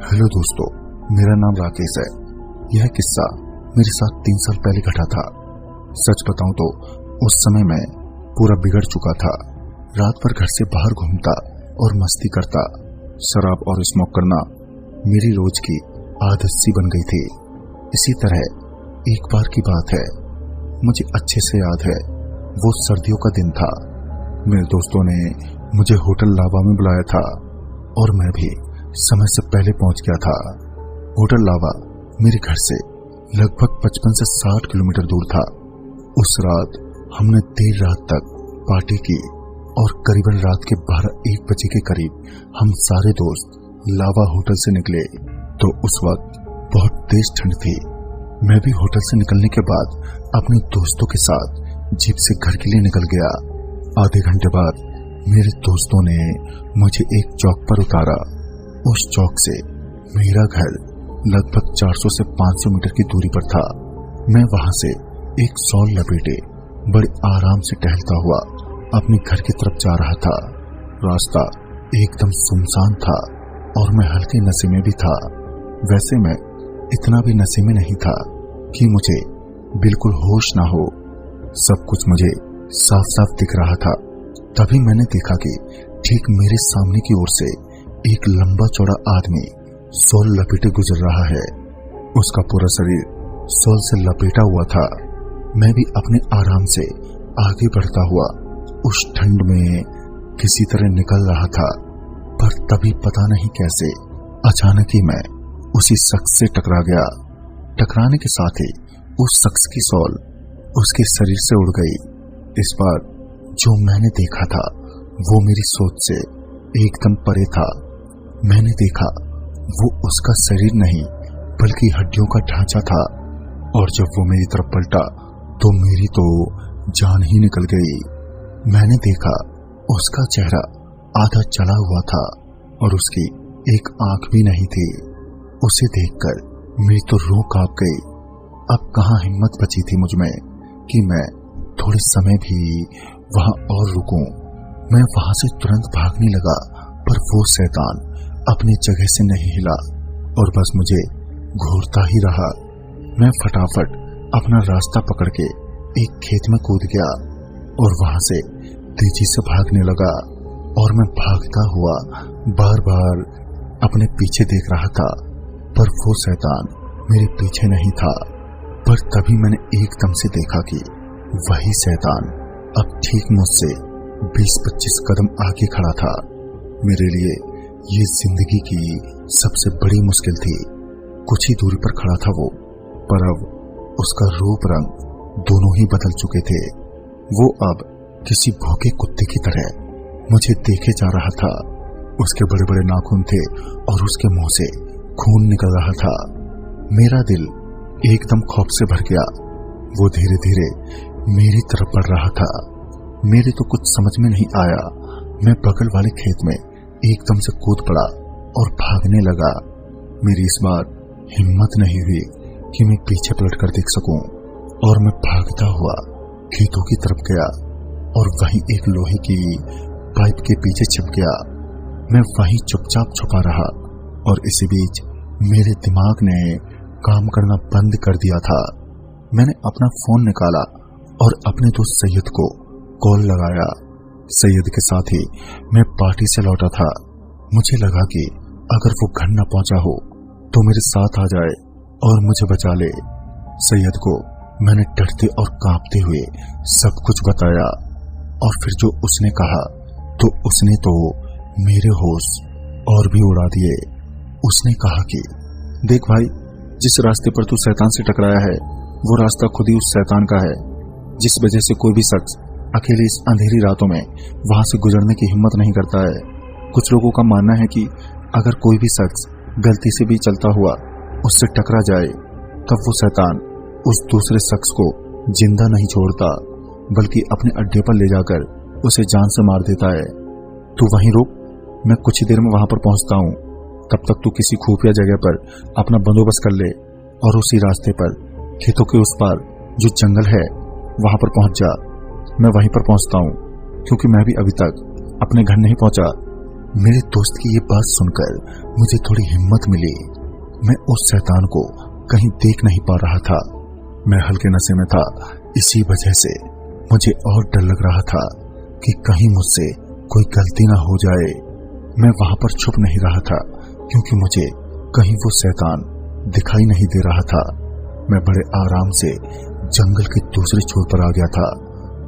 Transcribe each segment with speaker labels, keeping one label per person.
Speaker 1: Hello दोस्तों, मेरा नाम राकेश है। यह किस्सा मेरे साथ 3 साल पहले घटा था। सच बताऊं तो उस समय मैं पूरा बिगड़ चुका था। रात भर घर से बाहर घूमता और मस्ती करता। शराब और स्मोक करना मेरी रोज की आदत सी बन गई थी। इसी तरह एक बार की बात है, मुझे अच्छे से याद है। वो सर्दियों का दिन था। मेरे दोस्तों ने मुझे होटल लावा में बुलाया था और मैं भी समय से पहले पहुंच गया था। होटल लावा मेरे घर से लगभग 55 से 60 किलोमीटर दूर था। उस रात हमने देर रात तक पार्टी की और करीबन रात के 12-1 बजे के करीब हम सारे दोस्त लावा होटल से निकले। तो उस वक्त बहुत तेज ठंड थी। मैं भी होटल से निकलने के बाद अपने दोस्तों के साथ जीप से घर के लिए निकल गया। आधे घंटे बाद मेरे दोस्तों ने मुझे एक चौक पर उतारा। उस चौक से मेरा घर लगभग 400 से 500 मीटर की दूरी पर था। मैं वहां से एक शॉल लपेटे बड़े आराम से टहलता हुआ अपने घर की तरफ जा रहा था। रास्ता एकदम सुनसान था और मैं हल्के नशे में भी था। वैसे मैं इतना भी नशे में नहीं था कि मुझे बिल्कुल होश ना हो। सब कुछ मुझे साफ साफ दिख रहा था। तभी मैंने देखा कि ठीक मेरे सामने की ओर से एक लंबा चौड़ा आदमी शॉल लपेटे गुजर रहा है। उसका पूरा शरीर शॉल से लपेटा हुआ था। मैं भी अपने आराम से आगे बढ़ता हुआ उस ठंड में किसी तरह निकल रहा था। पर तभी पता नहीं कैसे अचानक ही मैं उसी शख्स से टकरा गया। टकराने के साथ ही उस शख्स की शॉल उसके शरीर से उड़ गई। इस बार जो मैंने देखा था वो मेरी सोच से एकदम परे था। मैंने देखा वो उसका शरीर नहीं बल्कि हड्डियों का ढांचा था और जब वो मेरी तरफ पलटा तो मेरी तो जान ही निकल गई। मैंने देखा उसका चेहरा आधा जला हुआ था और उसकी एक आंख भी नहीं थी। उसे देखकर मेरी तो रूह कांप गई। अब कहां हिम्मत बची थी मुझमें कि मैं थोड़े समय भी वहां और रुकूं। मैं वहां से तुरंत भागने लगा, पर वो शैतान अपनी जगह से नहीं हिला और बस मुझे घूरता ही रहा। मैं फटाफट अपना रास्ता पकड़ के एक खेत में कूद गया और वहां से तेजी से भागने लगा। और मैं भागता हुआ बार बार अपने पीछे देख रहा था, पर वो शैतान मेरे पीछे नहीं था। पर तभी मैंने एकदम से देखा कि वही शैतान अब ठीक मुझसे 20-25 कदम आगे खड़ा था। मेरे लिए ये जिंदगी की सबसे बड़ी मुश्किल थी। कुछ ही दूरी पर खड़ा था वो, पर अब उसका रूप रंग दोनों ही बदल चुके थे। वो अब किसी भूखे कुत्ते की तरह मुझे देखे जा रहा था। उसके बड़े बड़े नाखून थे और उसके मुंह से खून निकल रहा था। मेरा दिल एकदम खौफ से भर गया। वो धीरे धीरे मेरी तरफ बढ़ रहा था। मेरे तो कुछ समझ में नहीं आया। मैं बगल वाले खेत में एकदम से कूद पड़ा और भागने लगा। मेरी इस बार हिम्मत नहीं हुई कि मैं पीछे पलटकर देख सकूं और मैं भागता हुआ खेतों की तरफ गया और वहीं एक लोहे की पाइप के पीछे छिप गया। मैं वहीं चुपचाप छुपा रहा और इसी बीच मेरे दिमाग ने काम करना बंद कर दिया था। मैंने अपना फोन निकाला और अपने दोस्त सैयद को कॉल लगाया। सैयद के साथ ही मैं पार्टी से लौटा था। मुझे लगा कि अगर वो घर न पहुंचा हो तो मेरे साथ आ जाए और मुझे बचा ले। सैयद को मैंने डरते और कांपते हुए सब कुछ बताया और फिर जो उसने कहा तो उसने तो मेरे होश और भी उड़ा दिए। उसने कहा कि देख भाई, जिस रास्ते पर तू शैतान से टकराया है वो रास्ता खुद ही उस शैतान का है, जिस वजह से कोई भी शख्स अकेले इस अंधेरी रातों में वहां से गुजरने की हिम्मत नहीं करता है। कुछ लोगों का मानना है कि अगर कोई भी शख्स गलती से भी चलता हुआ उससे टकरा जाए तब वो शैतान उस दूसरे शख्स को जिंदा नहीं छोड़ता बल्कि अपने अड्डे पर ले जाकर उसे जान से मार देता है। तू वहीं रुक, मैं कुछ ही देर में वहां पर पहुंचता हूं। तब तक तू किसी खुफिया जगह पर अपना बंदोबस्त कर ले और उसी रास्ते पर खेतों के उस पार जो जंगल है वहां पर पहुंच जा। मैं वहीं पर पहुंचता हूं क्योंकि मैं भी अभी तक अपने घर नहीं पहुंचा। मेरे दोस्त की ये बात सुनकर मुझे थोड़ी हिम्मत मिली। मैं उस शैतान को कहीं देख नहीं पा रहा था। मैं हल्के नशे में था, इसी वजह से मुझे और डर लग रहा था कि कहीं मुझसे कोई गलती ना हो जाए। मैं वहां पर छुप नहीं रहा था क्योंकि मुझे कहीं वो शैतान दिखाई नहीं दे रहा था। मैं बड़े आराम से जंगल के दूसरे छोर पर आ गया था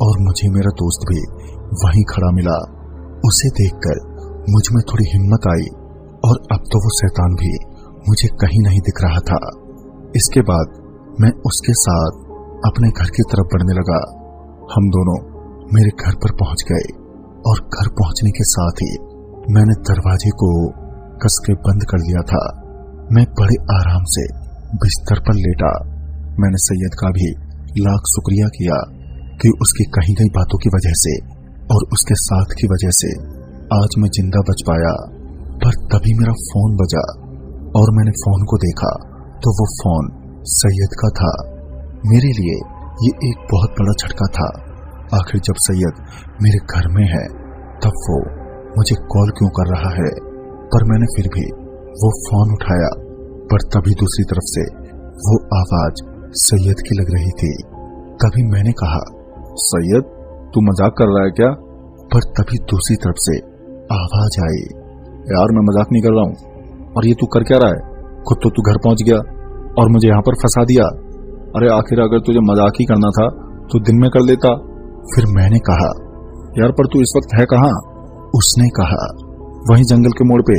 Speaker 1: और मुझे मेरा दोस्त भी वहीं खड़ा मिला। उसे देखकर मुझ में थोड़ी हिम्मत आई और अब तो वो शैतान भी मुझे कहीं नहीं दिख रहा था। इसके बाद मैं उसके साथ अपने घर की तरफ बढ़ने लगा। हम दोनों मेरे घर पर पहुंच गए और घर पहुंचने के साथ ही मैंने दरवाजे को कस के बंद कर लिया था। मैं बड़े आराम से बिस्तर पर लेटा। मैंने सैयद का भी लाख शुक्रिया किया कि उसकी कही गई बातों की वजह से और उसके साथ की वजह से आज मैं जिंदा बच पाया। पर तभी मेरा फोन बजा और मैंने फोन को देखा तो वो फोन सैयद का था। मेरे लिए ये एक बहुत बड़ा झटका था। आखिर जब सैयद मेरे घर में है तब वो मुझे कॉल क्यों कर रहा है? पर मैंने फिर भी वो फोन उठाया। पर तभी दूसरी तरफ से वो आवाज सैयद की लग रही थी। तभी मैंने कहा, सैयद तू मजाक कर रहा है क्या? पर तभी दूसरी तरफ से आवाज आई, यार मैं मजाक नहीं कर रहा हूँ। और ये तू कर क्या रहा है? खुद तो तू घर पहुंच गया और मुझे यहाँ पर फंसा दिया। अरे आखिर अगर तुझे मजाक ही करना था तो दिन में कर लेता। फिर मैंने कहा, यार पर तू इस वक्त है कहाँ? उसने कहा, वहीं जंगल के मोड़ पे।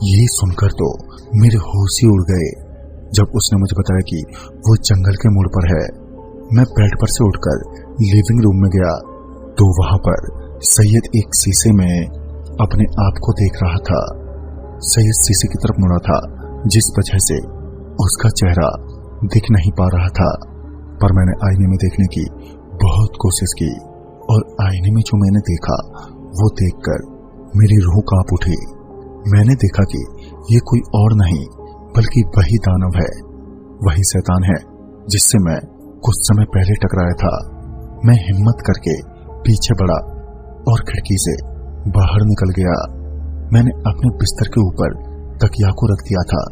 Speaker 1: ये सुनकर तो मेरे होश ही उड़ गए जब उसने मुझे बताया कि वो जंगल के मोड़ पर है। मैं बेड पर से उठकर लिविंग रूम में गया तो वहां पर सैयद एक शीशे में अपने आप को देख रहा था। सैयद शीशे की तरफ मुड़ा था जिस वजह से उसका चेहरा दिख नहीं पा रहा था। पर मैंने आईने में देखने की बहुत कोशिश की और आईने में जो मैंने देखा वो देखकर मेरी रूह कांप उठी। मैंने देखा कि ये कोई और नहीं बल्कि वही दानव है, वही शैतान है जिससे मैं कुछ समय पहले टकराया था। मैं हिम्मत करके पीछे बढ़ा और खिड़की से बाहर निकल गया। मैंने अपने बिस्तर के ऊपर तकिया को रख दिया था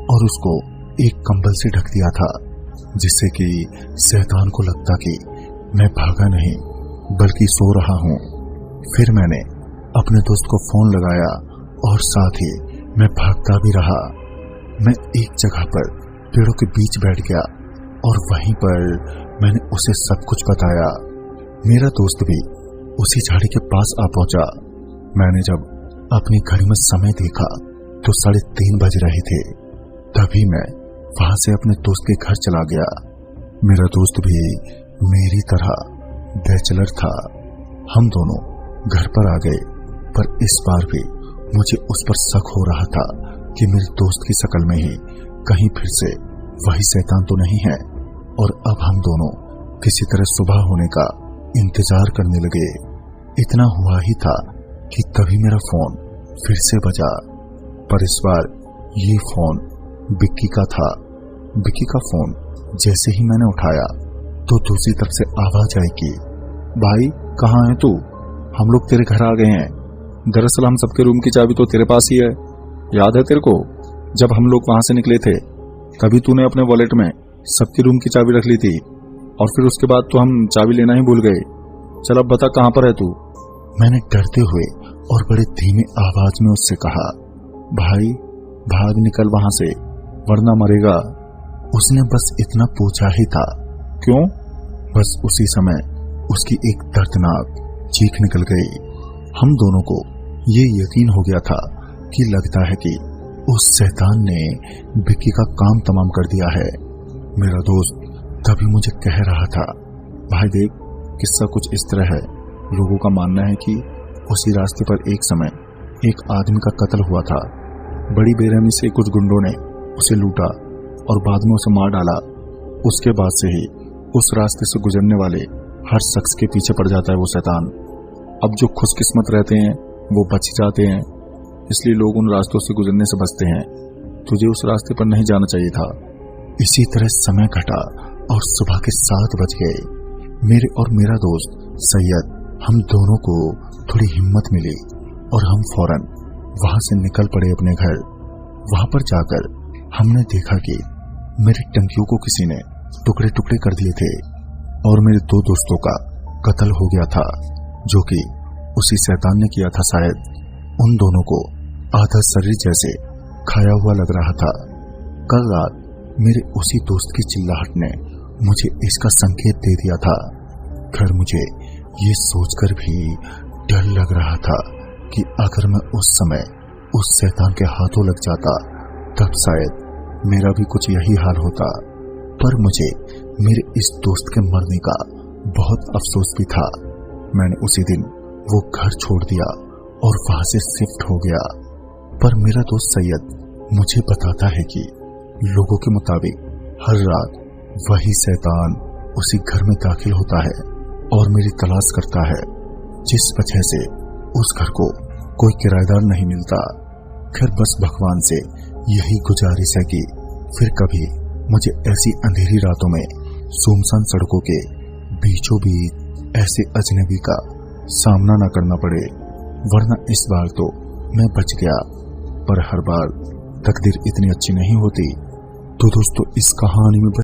Speaker 1: और उसको एक कंबल से ढक दिया था जिससे कि शैतान को लगता कि मैं भागा नहीं बल्कि सो रहा हूँ। फिर मैंने अपने दोस्त को फोन लगाया और साथ ही मैं भागता भी रहा। मैं एक जगह पर पेड़ों के बीच बैठ गया और वहीं पर मैंने उसे सब कुछ बताया। मेरा दोस्त भी उसी झाड़ी के पास आ पहुंचा। मैंने जब अपनी घड़ी में समय देखा तो 3:30 बज रहे थे। तभी मैं वहां से अपने दोस्त के घर चला गया। मेरा दोस्त भी मेरी तरह बैचलर था। हम दोनों घर पर आ गए पर इस बार भी मुझे उस पर शक हो रहा था कि मेरे दोस्त की शक्ल में ही कहीं फिर से वही शैतान तो नहीं है। और अब हम दोनों किसी तरह सुबह होने का इंतजार करने लगे। इतना हुआ ही था कि तभी मेरा फोन फिर से बजा, पर इस बार ये फोन बिक्की का था। बिक्की का फोन जैसे ही मैंने उठाया तो दूसरी तरफ से आवाज आई कि भाई कहाँ है तू? हम लोग तेरे घर आ गए हैं। दरअसल हम सबके रूम की चाबी तो तेरे पास ही है। याद है तेरे को जब हम लोग वहां से निकले थे तभी तूने अपने वॉलेट में सबकी रूम की चाबी रख ली थी और फिर उसके बाद तो हम चाबी लेना ही भूल गए। चल अब बता कहाँ पर है तू? मैंने डरते हुए और बड़े धीमे आवाज में उससे कहा, भाई भाग निकल वहां से वरना मरेगा। उसने बस इतना पूछा ही था। क्यों? बस उसी समय उसकी एक दर्दनाक चीख निकल गई। हम दोनों को ये यकीन हो गया था कि लगता है कि उस शैतान ने बिक्की का काम तमाम कर दिया है। मेरा दोस्त तभी मुझे कह रहा था, भाई देख किस्सा कुछ इस तरह है। लोगों का मानना है कि उसी रास्ते पर एक समय एक आदमी का कत्ल हुआ था। बड़ी बेरहमी से कुछ गुंडों ने उसे लूटा और बाद में उसे मार डाला। उसके बाद से ही उस रास्ते से गुजरने वाले हर शख्स के पीछे पड़ जाता है वो शैतान। अब जो खुशकिस्मत रहते हैं वो बच जाते हैं, इसलिए लोग उन रास्तों से गुजरने से बचते हैं। तुझे उस रास्ते पर नहीं जाना चाहिए था। इसी तरह समय घटा और सुबह के 7 बज गए। मेरे और मेरा दोस्त सैयद, हम दोनों को थोड़ी हिम्मत मिली और हम फौरन वहां से निकल पड़े अपने घर। वहां पर जाकर हमने देखा कि मेरी टंकियों को किसी ने टुकड़े टुकड़े कर दिए थे और मेरे 2 दोस्तों का कत्ल हो गया था, जो कि उसी शैतान ने किया था। शायद उन दोनों को आधा शरीर जैसे खाया हुआ लग रहा था। कल रात मेरे उसी दोस्त की चिल्लाहट ने मुझे इसका संकेत दे दिया था। खैर मुझे ये सोचकर भी डर लग रहा था कि अगर मैं उस समय उस शैतान के हाथों लग जाता तब शायद मेरा भी कुछ यही हाल होता। पर मुझे मेरे इस दोस्त के मरने का बहुत अफसोस भी था। मैंने उसी दिन वो घर छोड़ दिया और वहां से शिफ्ट हो गया। पर मेरा दोस्त सैयद मुझे बताता है कि लोगों के मुताबिक हर रात वही शैतान उसी घर में दाखिल होता है और मेरी तलाश करता है, जिस वजह से उस घर को कोई किराएदार नहीं मिलता। खैर बस भगवान से यही गुजारिश है कि फिर कभी मुझे ऐसी अंधेरी रातों में सुनसान सड़कों के बीचों बीच ऐसे अजनबी का सामना न करना पड़े, वरना इस बार तो मैं बच गया। पर हर बार तकदीर इतनी अच्छी नहीं होती। तो दोस्तों इस कहानी में